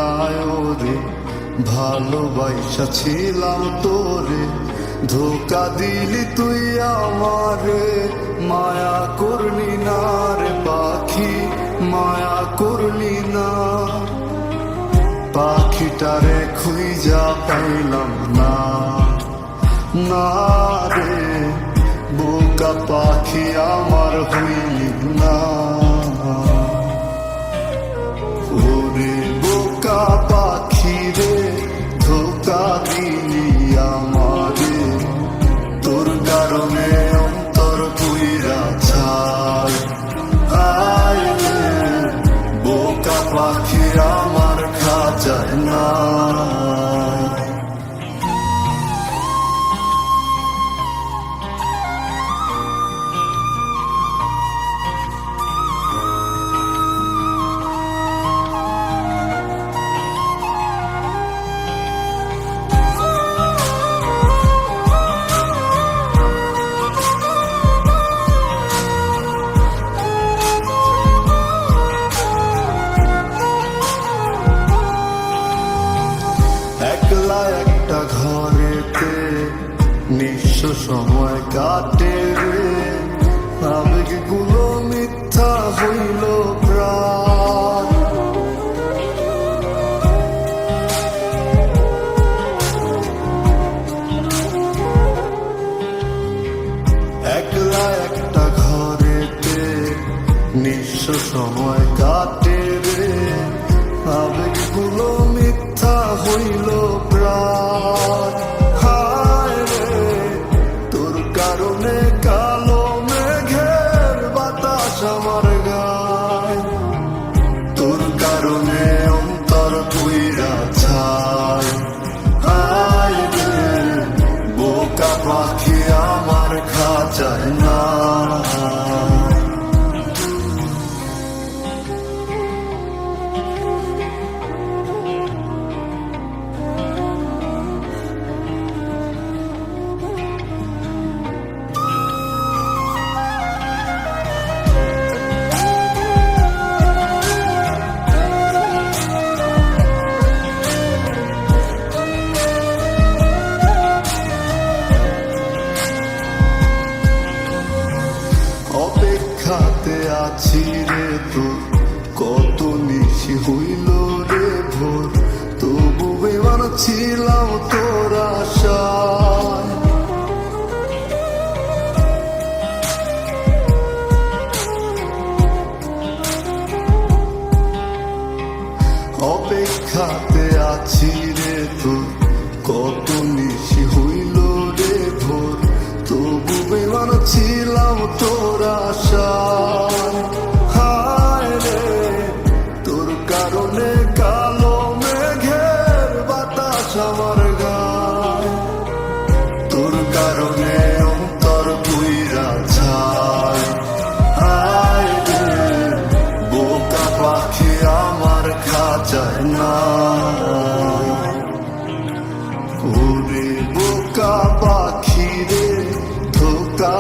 যায় রে, ভালোবাসা ছিলাম তোরে, ধোকা দিলি তুই আমারে। মায়া করলি না রে পাখি, মায়া করলি না। পাখিটারে খুঁজা পাইলাম না, না রে বোকা পাখি আমার হইলি না। ওরে বোকা পাখি রে, ধোকা দিলি আমারে। তোর কারণে অন্তর পুইরা ছাই, আয় রে বোকা পাখি আমার খাঁচায় না। একলা একটা ঘরেতে নিঃস্ব সময় কাটে রে, আবেগগুলো মিথ্যা হইল প্রাণ। একলা একটা ঘরেতে নিঃস্ব সময় কাটে রে, আবেগগুলো মিথ্যা হইল প্রাণ। হায় রে তোর কারণে কালো মেঘের বাতাস আমার গায়, তোর কারণে অন্তর পুইরা ছাই। হায় রে বোকা পাখি আমার খাঁচায় না। অপেক্ষাতে আছি রে তোর, কত নিশি হইল রে ভোর, তবু বেমান ছিলাম তোর আশায়। অপেক্ষাতে আছি রে তোর, কত নিশি হইল রে ভোর, তবু বেমান ছিলাম তোর আশায়। হায় রে তোর কারণে কালো মেঘের বাতাস আমার গায়, তোর কারণে অন্তর পুইরা ছাই। হায় রে বোকা পাখি আমার খাঁচায় না। ওরে বোকা পাখি রে, ধোকা